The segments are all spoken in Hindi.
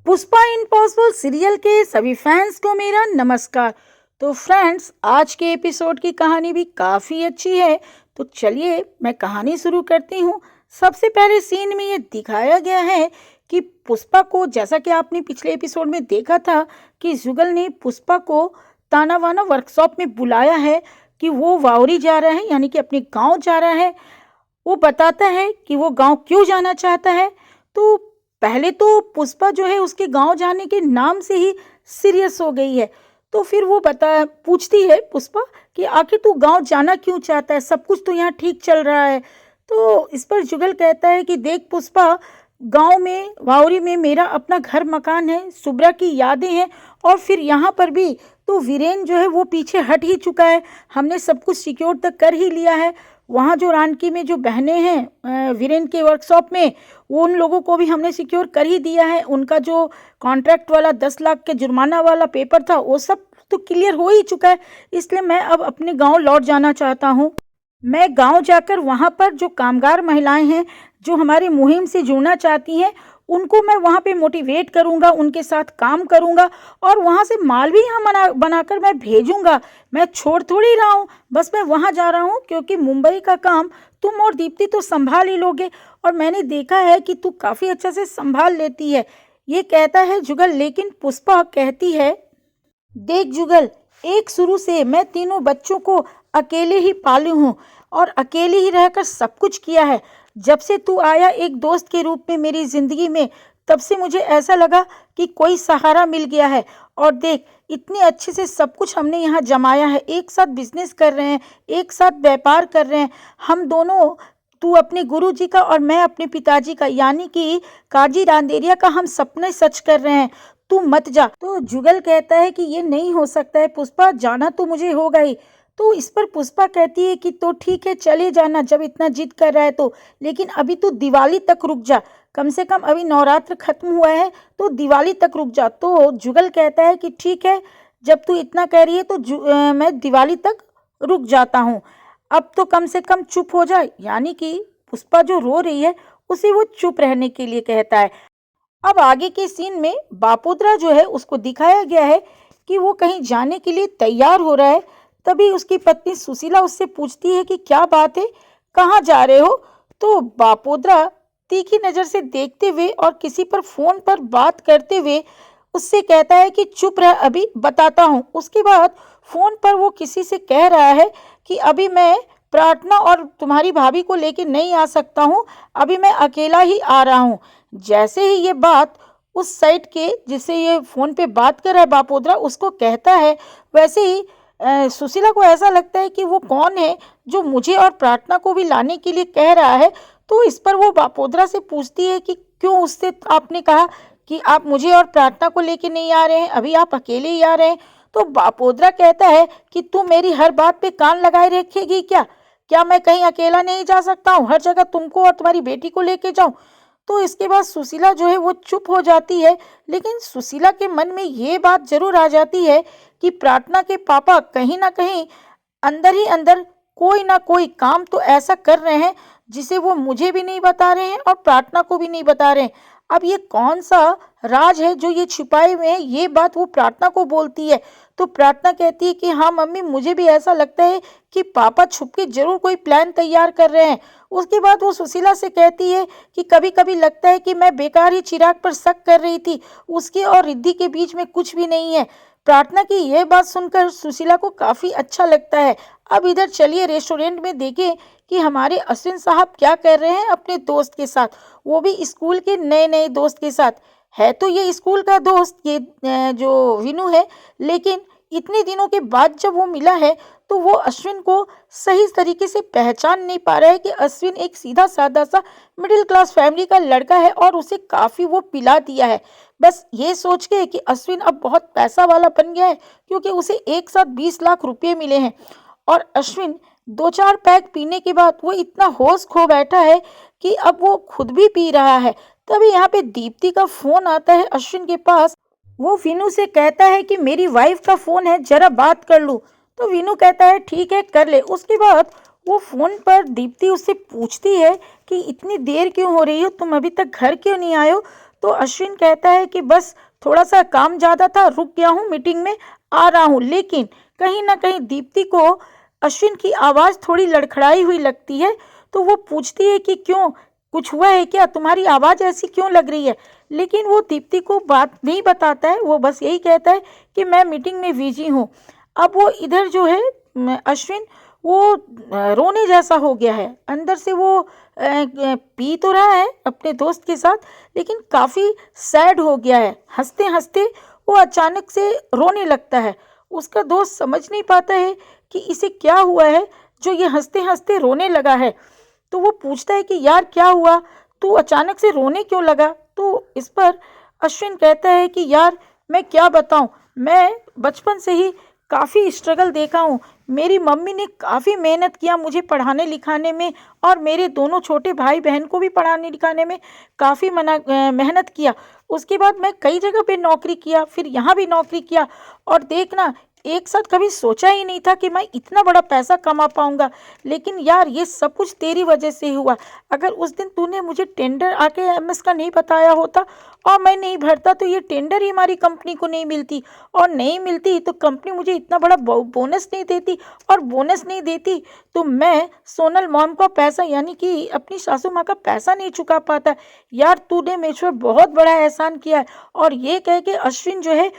पुष्पा इम्पॉसिबल सीरियल के सभी फैंस को मेरा नमस्कार। तो फ्रेंड्स, आज के एपिसोड की कहानी भी काफ़ी अच्छी है। तो चलिए मैं कहानी शुरू करती हूँ। सबसे पहले सीन में ये दिखाया गया है कि पुष्पा को, जैसा कि आपने पिछले एपिसोड में देखा था कि जुगल ने पुष्पा को तानावाना वर्कशॉप में बुलाया है कि वो वावरी जा रहा है, यानी कि अपने गांव जा रहा है। वो बताता है कि वो गांव क्यों जाना चाहता है। तो पहले तो पुष्पा जो है उसके गांव जाने के नाम से ही सीरियस हो गई है। तो फिर वो पूछती है पुष्पा कि आखिर तू गांव जाना क्यों चाहता है, सब कुछ तो यहाँ ठीक चल रहा है। तो इस पर जुगल कहता है कि देख पुष्पा, गांव में वावरी में मेरा अपना घर मकान है, सुब्रा की यादें हैं, और फिर यहाँ पर भी तो वीरेन जो है वो पीछे हट ही चुका है। हमने सब कुछ सिक्योर तक कर ही लिया है। वहाँ जो रानकी में जो बहनें हैं वीरेन के वर्कशॉप में, वो उन लोगों को भी हमने सिक्योर कर ही दिया है। उनका जो कॉन्ट्रैक्ट वाला 10 लाख के जुर्माना वाला पेपर था वो सब तो क्लियर हो ही चुका है। इसलिए मैं अब अपने गांव लौट जाना चाहता हूँ। मैं गांव जाकर वहाँ पर जो कामगार महिलाएं हैं जो हमारी मुहिम से जुड़ना चाहती हैं, उनको मैं वहाँ पे मोटिवेट करूँगा, उनके साथ काम करूँगा, और वहाँ से माल भी यहाँ बनाकर मैं भेजूँगा। मैं छोड़ थोड़ी रहा हूँ, बस मैं वहाँ जा रहा हूँ क्योंकि मुंबई का काम तुम और दीप्ति तो संभाल ही लोगे, और मैंने देखा है कि तू काफ़ी अच्छा से संभाल लेती है। ये कहता है जुगल, लेकिन पुष्पा कहती है, देख जुगल, एक शुरू से मैं तीनों बच्चों को अकेले ही पाली हूँ और अकेले ही रहकर सब कुछ किया है। जब से तू आया एक दोस्त के रूप में मेरी ज़िंदगी में, तब से मुझे ऐसा लगा कि कोई सहारा मिल गया है। और देख, इतने अच्छे से सब कुछ हमने यहाँ जमाया है, एक साथ बिजनेस कर रहे हैं, एक साथ व्यापार कर रहे हैं हम दोनों। तू अपने गुरुजी का और मैं अपने पिताजी का, यानी कि काजी रांदेरिया का हम सपने सच कर रहे हैं। तू मत जा। तो जुगल कहता है कि ये नहीं हो सकता है पुष्पा, जाना तो मुझे होगा ही। तो इस पर पुष्पा कहती है कि तो ठीक है, चले जाना जब इतना जिद कर रहा है तो, लेकिन अभी तो दिवाली तक रुक जा, कम से कम अभी नवरात्र खत्म हुआ है तो दिवाली तक रुक जा। तो जुगल कहता है कि ठीक है, जब तू इतना कह रही है तो मैं दिवाली तक रुक जाता हूँ। अब तो कम से कम चुप हो जाए, यानी कि पुष्पा जो रो रही है उसे वो चुप रहने के लिए कहता है। अब आगे के सीन में बापोद्रा जो है उसको दिखाया गया है कि वो कहीं जाने के लिए तैयार हो रहा है। तभी उसकी पत्नी सुशीला उससे पूछती है कि क्या बात है, कहाँ जा रहे हो। तो बापोद्रा तीखी नज़र से देखते हुए और किसी पर फोन पर बात करते हुए उससे कहता है कि चुप रह, अभी बताता हूँ। उसके बाद फोन पर वो किसी से कह रहा है कि अभी मैं प्रार्थना और तुम्हारी भाभी को लेके नहीं आ सकता हूँ, अभी मैं अकेला ही आ रहा हूँ। जैसे ही ये बात उस साइड के जिससे ये फोन पे बात कर रहा है बापोद्रा उसको कहता है, वैसे ही सुशीला को ऐसा लगता है कि वो कौन है जो मुझे और प्रार्थना को भी लाने के लिए कह रहा है। तो इस पर वो बापोद्रा से पूछती है कि क्यों उससे आपने कहा कि आप मुझे और प्रार्थना को लेके नहीं आ रहे हैं, अभी आप अकेले ही आ रहे हैं। तो बापोद्रा कहता है कि तू मेरी हर बात पे कान लगाए रखेगी क्या? क्या मैं कहीं अकेला नहीं जा सकता हूँ? हर जगह तुमको और तुम्हारी बेटी को लेके जाऊँ? तो इसके बाद सुशीला जो है वो चुप हो जाती है, लेकिन सुशीला के मन में ये बात जरूर आ जाती है कि प्रार्थना के पापा कहीं ना कहीं अंदर ही अंदर कोई ना कोई काम तो ऐसा कर रहे हैं जिसे वो मुझे भी नहीं बता रहे हैं और प्रार्थना को भी नहीं बता रहे हैं। अब ये कौन सा राज है जो ये छिपाए हुए हैं, ये बात वो प्रार्थना को बोलती है। तो प्रार्थना कहती है कि हाँ मम्मी, मुझे भी ऐसा लगता है कि पापा छुप के जरूर कोई प्लान तैयार कर रहे हैं। उसके बाद वो सुशीला से कहती है कि कभी कभी लगता है कि मैं बेकार ही चिराग पर शक कर रही थी, उसके और रिद्धि के बीच में कुछ भी नहीं है। प्रार्थना की यह बात सुनकर सुशीला को काफी अच्छा लगता है। अब इधर चलिए रेस्टोरेंट में देखें कि हमारे अश्विन साहब क्या कर रहे हैं अपने दोस्त के साथ, वो भी स्कूल के नए नए दोस्त के साथ। है तो ये स्कूल का दोस्त ये जो विनू है, लेकिन इतने दिनों के बाद जब वो मिला है तो वो अश्विन को सही तरीके से पहचान नहीं पा रहा है कि अश्विन एक सीधा साधा सा मिडिल क्लास फैमिली का लड़का है और उसे काफी वो पिला दिया है, बस ये सोच के कि अश्विन अब बहुत पैसा वाला बन गया है क्योंकि उसे एक साथ 20 लाख रुपए मिले हैं। और अश्विन 2-4 पैक पीने के बाद वो इतना होश खो बैठा है कि अब वो खुद भी पी रहा है। तभी यहाँ पे दीप्ति का फोन आता है अश्विन के पास। वो विनू से कहता है कि मेरी वाइफ का फोन है, जरा बात कर लूं। तो विनू कहता है ठीक है कर ले। उसके बाद वो फोन पर दीप्ति उससे पूछती है कि इतनी देर क्यों हो रही हो, तुम अभी तक घर क्यों नहीं आए हो? तो अश्विन कहता है कि बस थोड़ा सा काम ज़्यादा था, रुक गया हूँ, मीटिंग में आ रहा हूँ। लेकिन कहीं ना कहीं दीप्ति को अश्विन की आवाज़ थोड़ी लड़खड़ाई हुई लगती है, तो वो पूछती है कि क्यों, कुछ हुआ है क्या, तुम्हारी आवाज़ ऐसी क्यों लग रही है। लेकिन वो दीप्ति को बात नहीं बताता है, वो बस यही कहता है कि मैं मीटिंग में बिजी हूँ। अब वो इधर जो है अश्विन, वो रोने जैसा हो गया है अंदर से। वो पी तो रहा है अपने दोस्त के साथ, लेकिन काफ़ी सैड हो गया है। हंसते हंसते वो अचानक से रोने लगता है। उसका दोस्त समझ नहीं पाता है कि इसे क्या हुआ है जो ये हंसते हंसते रोने लगा है। तो वो पूछता है कि यार क्या हुआ, तू अचानक से रोने क्यों लगा। तो इस पर अश्विन कहता है कि यार मैं क्या बताऊं, मैं बचपन से ही काफ़ी स्ट्रगल देखा हूँ। मेरी मम्मी ने काफ़ी मेहनत किया मुझे पढ़ाने लिखाने में, और मेरे दोनों छोटे भाई बहन को भी पढ़ाने लिखाने में काफ़ी मेहनत किया। उसके बाद मैं कई जगह पे नौकरी किया, फिर यहाँ भी नौकरी किया, और देखना एक साथ कभी सोचा ही नहीं था कि मैं इतना बड़ा पैसा कमा पाऊंगा। लेकिन यार ये सब कुछ तेरी वजह से हुआ। अगर उस दिन तूने मुझे टेंडर आके एमएस का नहीं बताया होता और मैं नहीं भरता, तो ये टेंडर ही हमारी कंपनी को नहीं मिलती, और नहीं मिलती तो कंपनी मुझे इतना बड़ा बोनस नहीं देती, और बोनस नहीं देती तो मैं सोनल मॉम का पैसा यानी कि अपनी सासू माँ का पैसा नहीं चुका पाता। यार तूने मेरे पर बहुत बड़ा एहसान किया है। और ये कह के अश्विन जो है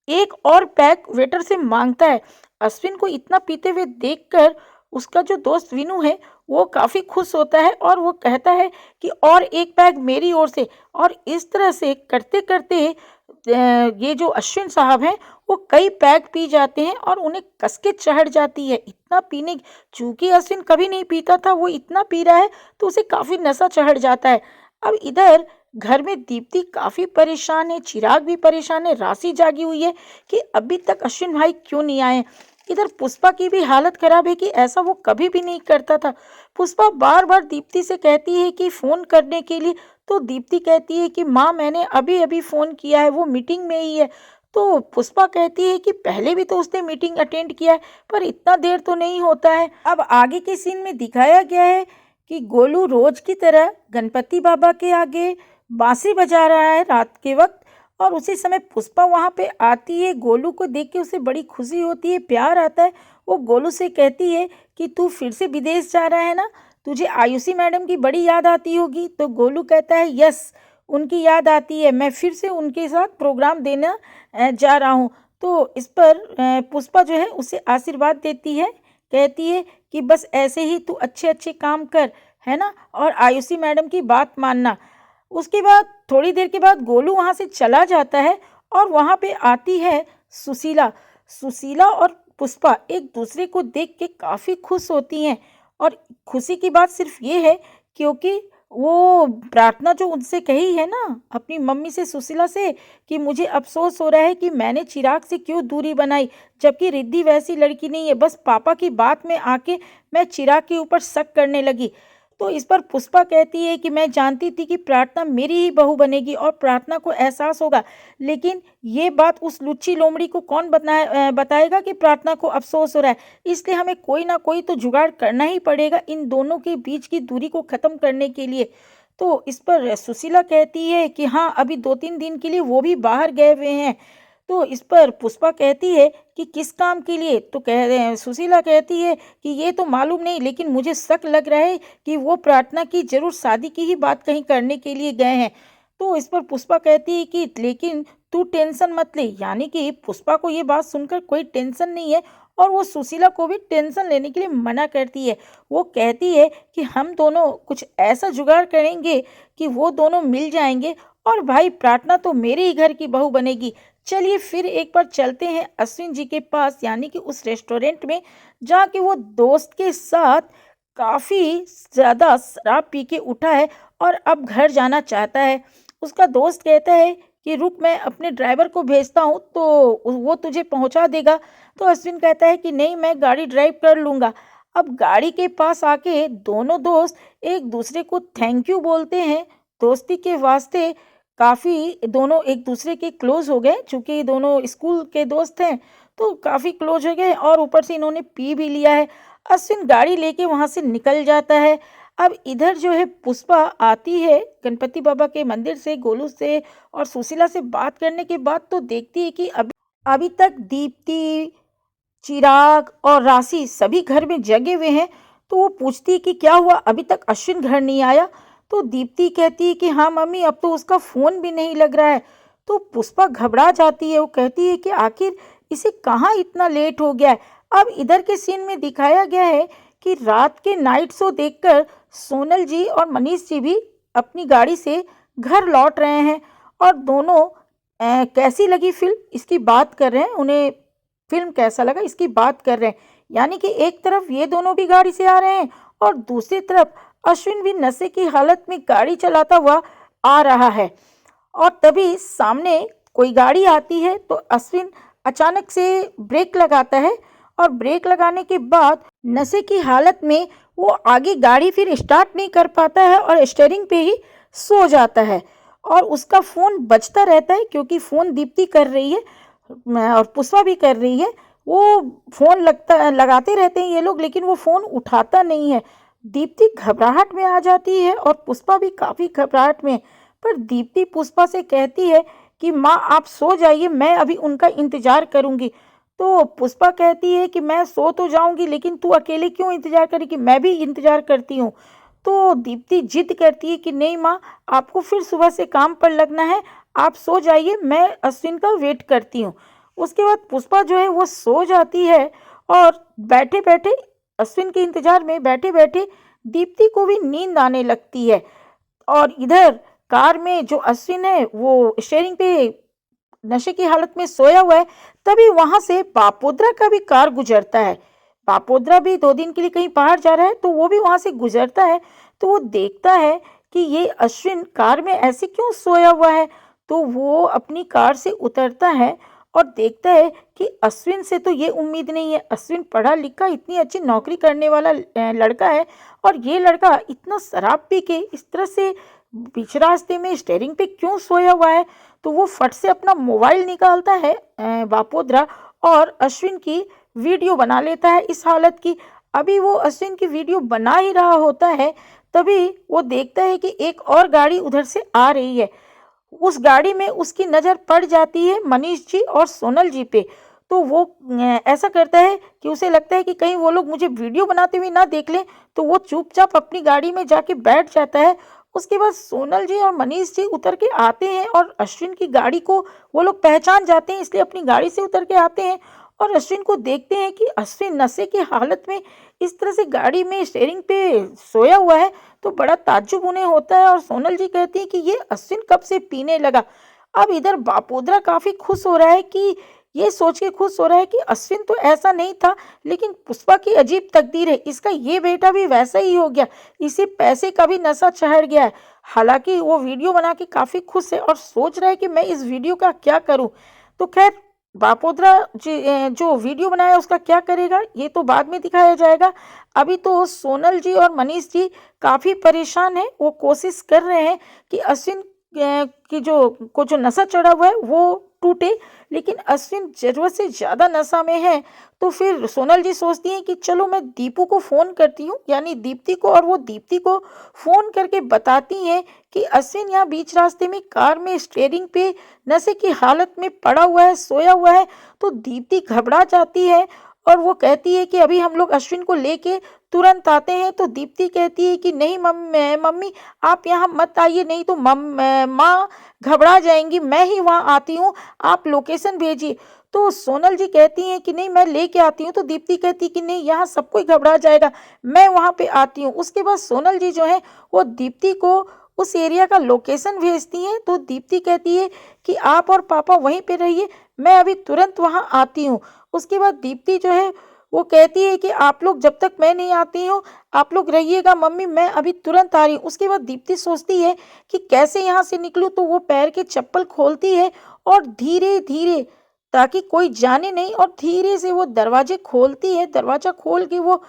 एक और पैक वेटर से मांगता है। अश्विन को इतना पीते हुए देखकर उसका जो दोस्त विनू है वो काफ़ी खुश होता है, और वो कहता है कि और एक पैक मेरी ओर से। और इस तरह से करते करते ये जो अश्विन साहब हैं वो कई पैक पी जाते हैं, और उन्हें कस के चढ़ जाती है इतना पीने। चूंकि अश्विन कभी नहीं पीता था, वो इतना पी रहा है तो उसे काफ़ी नशा चढ़ जाता है। अब इधर घर में दीप्ति काफ़ी परेशान है, चिराग भी परेशान है, राशि जागी हुई है कि अभी तक अश्विन भाई क्यों नहीं आए। इधर पुष्पा की भी हालत खराब है कि ऐसा वो कभी भी नहीं करता था। पुष्पा बार बार दीप्ति से कहती है कि फ़ोन करने के लिए, तो दीप्ति कहती है कि माँ मैंने अभी अभी फ़ोन किया है, वो मीटिंग में ही है। तो पुष्पा कहती है कि पहले भी तो उसने मीटिंग अटेंड किया है, पर इतना देर तो नहीं होता है। अब आगे के सीन में दिखाया गया है कि गोलू रोज की तरह गणपति बाबा के आगे बांसुरी बजा रहा है रात के वक्त, और उसी समय पुष्पा वहाँ पे आती है। गोलू को देख के उसे बड़ी खुशी होती है, प्यार आता है। वो गोलू से कहती है कि तू फिर से विदेश जा रहा है ना, तुझे आयुषी मैडम की बड़ी याद आती होगी। तो गोलू कहता है यस, उनकी याद आती है, मैं फिर से उनके साथ प्रोग्राम देना जा रहा हूँ। तो इस पर पुष्पा जो है उसे आशीर्वाद देती है, कहती है कि बस ऐसे ही तू अच्छे अच्छे काम कर, है ना, और आयुषी मैडम की बात मानना। उसके बाद थोड़ी देर के बाद गोलू वहाँ से चला जाता है, और वहाँ पे आती है सुशीला। सुशीला और पुष्पा एक दूसरे को देख के काफ़ी खुश होती हैं, और खुशी की बात सिर्फ ये है क्योंकि वो प्रार्थना जो उनसे कही है ना अपनी मम्मी से, सुशीला से, कि मुझे अफसोस हो रहा है कि मैंने चिराग से क्यों दूरी बनाई, जबकि रिद्धि वैसी लड़की नहीं है, बस पापा की बात में आके मैं चिराग के ऊपर शक करने लगी। तो इस पर पुष्पा कहती है कि मैं जानती थी कि प्रार्थना मेरी ही बहू बनेगी और प्रार्थना को एहसास होगा, लेकिन ये बात उस लुच्ची लोमड़ी को कौन बताएगा कि प्रार्थना को अफसोस हो रहा है। इसलिए हमें कोई ना कोई तो जुगाड़ करना ही पड़ेगा इन दोनों के बीच की दूरी को ख़त्म करने के लिए। तो इस पर सुशीला कहती है कि हाँ, अभी 2-3 दिन के लिए वो भी बाहर गए हुए हैं। तो इस पर पुष्पा कहती है कि किस काम के लिए, तो कह रहे हैं, सुशीला कहती है कि ये तो मालूम नहीं, लेकिन मुझे शक लग रहा है कि वो प्रार्थना की जरूर शादी की ही बात कहीं करने के लिए गए हैं। तो इस पर पुष्पा कहती है कि लेकिन तू टेंशन मत ले, यानी कि पुष्पा को ये बात सुनकर कोई टेंशन नहीं है, और वो सुशीला को भी टेंशन लेने के लिए मना करती है। वो कहती है कि हम दोनों कुछ ऐसा जुगाड़ करेंगे कि वो दोनों मिल जाएंगे, और भाई प्रार्थना तो मेरे ही घर की बहू बनेगी। चलिए फिर एक बार चलते हैं अश्विन जी के पास, यानी कि उस रेस्टोरेंट में जहाँ कि वो दोस्त के साथ काफ़ी ज़्यादा शराब पी के उठा है और अब घर जाना चाहता है। उसका दोस्त कहता है कि रुक, मैं अपने ड्राइवर को भेजता हूँ तो वो तुझे पहुँचा देगा। तो अश्विन कहता है कि नहीं, मैं गाड़ी ड्राइव कर लूँगा। अब गाड़ी के पास आके दोनों दोस्त एक दूसरे को थैंक यू बोलते हैं दोस्ती के वास्ते। काफ़ी दोनों एक दूसरे के क्लोज हो गए, चूँकि दोनों स्कूल के दोस्त हैं तो काफ़ी क्लोज हो गए, और ऊपर से इन्होंने पी भी लिया है। अश्विन गाड़ी लेके वहाँ से निकल जाता है। अब इधर जो है पुष्पा आती है गणपति बाबा के मंदिर से गोलू से और सुशीला से बात करने के बाद, तो देखती है कि अभी अभी तक दीप्ति, चिराग और राशि सभी घर में जगे हुए हैं। तो वो पूछती है कि क्या हुआ, अभी तक अश्विन घर नहीं आया। तो दीप्ति कहती है कि हाँ मम्मी, अब तो उसका फ़ोन भी नहीं लग रहा है। तो पुष्पा घबरा जाती है, वो कहती है कि आखिर इसे कहाँ इतना लेट हो गया है। अब इधर के सीन में दिखाया गया है कि रात के नाइट शो देखकर सोनल जी और मनीष जी भी अपनी गाड़ी से घर लौट रहे हैं और दोनों कैसी लगी फिल्म इसकी बात कर रहे हैं, उन्हें फिल्म कैसा लगा इसकी बात कर रहे हैं। यानी कि एक तरफ ये दोनों भी गाड़ी से आ रहे हैं और दूसरी तरफ अश्विन भी नशे की हालत में गाड़ी चलाता हुआ आ रहा है। और तभी सामने कोई गाड़ी आती है तो अश्विन अचानक से ब्रेक लगाता है और ब्रेक लगाने के बाद नशे की हालत में वो आगे गाड़ी फिर स्टार्ट नहीं कर पाता है और स्टीयरिंग पे ही सो जाता है और उसका फ़ोन बजता रहता है क्योंकि फ़ोन दीप्ति कर रही है और पुष्पा भी कर रही है। वो फ़ोन लगाते रहते हैं ये लोग, लेकिन वो फ़ोन उठाता नहीं है। दीप्ति घबराहट में आ जाती है और पुष्पा भी काफ़ी घबराहट में। पर दीप्ति पुष्पा से कहती है कि माँ आप सो जाइए, मैं अभी उनका इंतज़ार करूँगी। तो पुष्पा कहती है कि मैं सो तो जाऊँगी, लेकिन तू अकेले क्यों इंतज़ार करेगी, मैं भी इंतज़ार करती हूँ। तो दीप्ति जिद करती है कि नहीं माँ, आपको फिर सुबह से काम पर लगना है, आप सो जाइए, मैं अश्विन का वेट करती हूँ। उसके बाद पुष्पा जो है वो सो जाती है और बैठे बैठे अश्विन के इंतज़ार में बैठे बैठे दीप्ति को भी नींद आने लगती है। और इधर कार में जो अश्विन है वो स्टीयरिंग पे नशे की हालत में सोया हुआ है। तभी वहां से बापोद्रा का भी कार गुजरता है। बापोद्रा भी 2 दिन के लिए कहीं बाहर जा रहा है तो वो भी वहां से गुजरता है। तो वो देखता है कि ये अश्विन कार में ऐसे क्यों सोया हुआ है। तो वो अपनी कार से उतरता है और देखता है कि अश्विन से तो ये उम्मीद नहीं है। अश्विन पढ़ा लिखा इतनी अच्छी नौकरी करने वाला लड़का है और ये लड़का इतना शराब पी के इस तरह से बीच रास्ते में स्टीयरिंग पे क्यों सोया हुआ है। तो वो फट से अपना मोबाइल निकालता है बापोद्रा और अश्विन की वीडियो बना लेता है इस हालत की। अभी वो अश्विन की वीडियो बना ही रहा होता है, तभी वो देखता है कि एक और गाड़ी उधर से आ रही है। उस गाड़ी में उसकी नज़र पड़ जाती है मनीष जी और सोनल जी पे। तो वो ऐसा करता है कि उसे लगता है कि कहीं वो लोग मुझे वीडियो बनाते हुए ना देख लें, तो वो चुपचाप अपनी गाड़ी में जाके बैठ जाता है। उसके बाद सोनल जी और मनीष जी उतर के आते हैं और अश्विन की गाड़ी को वो लोग पहचान जाते हैं, इसलिए अपनी गाड़ी से उतर के आते हैं और अश्विन को देखते हैं कि अश्विन नशे की हालत में इस तरह से गाड़ी में स्टीयरिंग पे सोया हुआ है। तो बड़ा ताज्जुब उन्हें होता है और सोनल जी कहती है कि ये अश्विन कब से पीने लगा। अब इधर बापोद्रा काफ़ी खुश हो रहा है कि ये सोच के खुश हो रहा है कि अश्विन तो ऐसा नहीं था, लेकिन पुष्पा की अजीब तकदीर है, इसका ये बेटा भी वैसा ही हो गया, इसे पैसे का भी नशा चढ़ गया है। हालांकि वो वीडियो बना के काफ़ी खुश है और सोच रहा है कि मैं इस वीडियो का क्या करूं। तो खैर बापोद्रा जी जो वीडियो बनाया उसका क्या करेगा ये तो बाद में दिखाया जाएगा। अभी तो सोनल जी और मनीष जी काफ़ी परेशान हैं, वो कोशिश कर रहे हैं कि अश्विन की जो नशा चढ़ा हुआ है वो टूटे, लेकिन अश्विन ज़रूरत से ज़्यादा नशा में है। तो फिर सोनल जी सोचती हैं कि चलो मैं दीपू को फ़ोन करती हूँ, यानी दीप्ति को, और वो दीप्ति को फ़ोन करके बताती हैं कि अश्विन यहाँ बीच रास्ते में कार में स्टीयरिंग पे नशे की हालत में पड़ा हुआ है, सोया हुआ है। तो दीप्ति घबरा जाती है और वो कहती है कि अभी हम लोग अश्विन को लेके तुरंत आते हैं। तो दीप्ति कहती है कि नहीं मम्मी आप यहाँ मत आइए, नहीं तो माँ घबरा जाएंगी, मैं ही वहाँ आती हूँ, आप लोकेशन भेजिए। तो सोनल जी कहती हैं कि नहीं मैं लेके आती हूँ। तो दीप्ति कहती कि नहीं यहाँ सब कोई घबरा जाएगा, मैं वहाँ पे आती हूँ। उसके बाद सोनल जी जो है वो दीप्ति को उस एरिया का लोकेशन भेजती हैं। तो दीप्ति कहती है कि आप और पापा वहीं पे रहिए, मैं अभी तुरंत वहाँ आती हूँ। उसके बाद दीप्ति जो है वो कहती है कि आप लोग जब तक मैं नहीं आती हूँ आप लोग रहिएगा मम्मी, मैं अभी तुरंत आ रही हूँ। उसके बाद दीप्ति सोचती है कि कैसे यहाँ से निकलूँ। तो वो पैर के चप्पल खोलती है और धीरे धीरे, ताकि कोई जाने नहीं, और धीरे से वो दरवाजे खोलती है। दरवाजा खोल के वो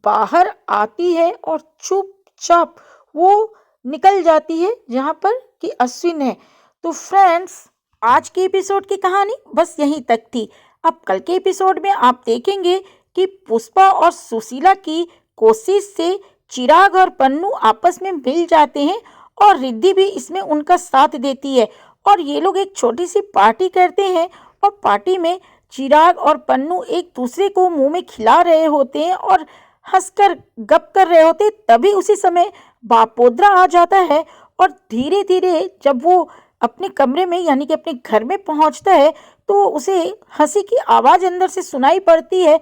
बाहर आती है और चुपचाप वो निकल जाती है जहाँ पर कि अश्विन है। तो फ्रेंड्स आज के एपिसोड की कहानी बस यहीं तक थी। अब कल के एपिसोड में आप देखेंगे कि पुष्पा और सुशीला की कोशिश से चिराग और पन्नू आपस में मिल जाते हैं और रिद्धि भी इसमें उनका साथ देती है और ये लोग एक छोटी सी पार्टी करते हैं और पार्टी में चिराग और पन्नू एक दूसरे को मुंह में खिला रहे होते हैं और हंसकर गप कर रहे होते हैं। तभी उसी समय बापोद्रा आ जाता है और धीरे धीरे जब वो अपने कमरे में यानी कि अपने घर में पहुंचता है तो उसे हंसी की आवाज़ अंदर से सुनाई पड़ती है।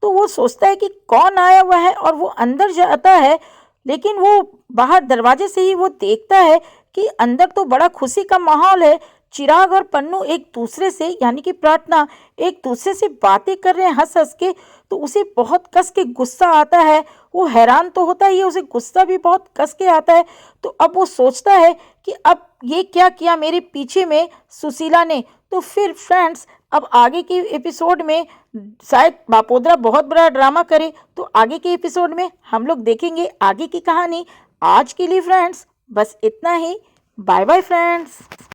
तो वो सोचता है कि कौन आया हुआ है और वो अंदर जाता है, लेकिन वो बाहर दरवाजे से ही वो देखता है कि अंदर तो बड़ा खुशी का माहौल है। चिराग और पन्नू एक दूसरे से यानी कि प्रार्थना एक दूसरे से बातें कर रहे हैं हंस हंस के। तो उसे बहुत कस के गुस्सा आता है। वो हैरान तो होता ही है, उसे गुस्सा भी बहुत कस के आता है। तो अब वो सोचता है कि अब ये क्या किया मेरे पीछे में सुशीला ने। तो फिर फ्रेंड्स अब आगे के एपिसोड में शायद बापोद्रा बहुत बड़ा ड्रामा करे, तो आगे के एपिसोड में हम लोग देखेंगे आगे की कहानी। आज के लिए फ्रेंड्स बस इतना ही। Bye bye friends.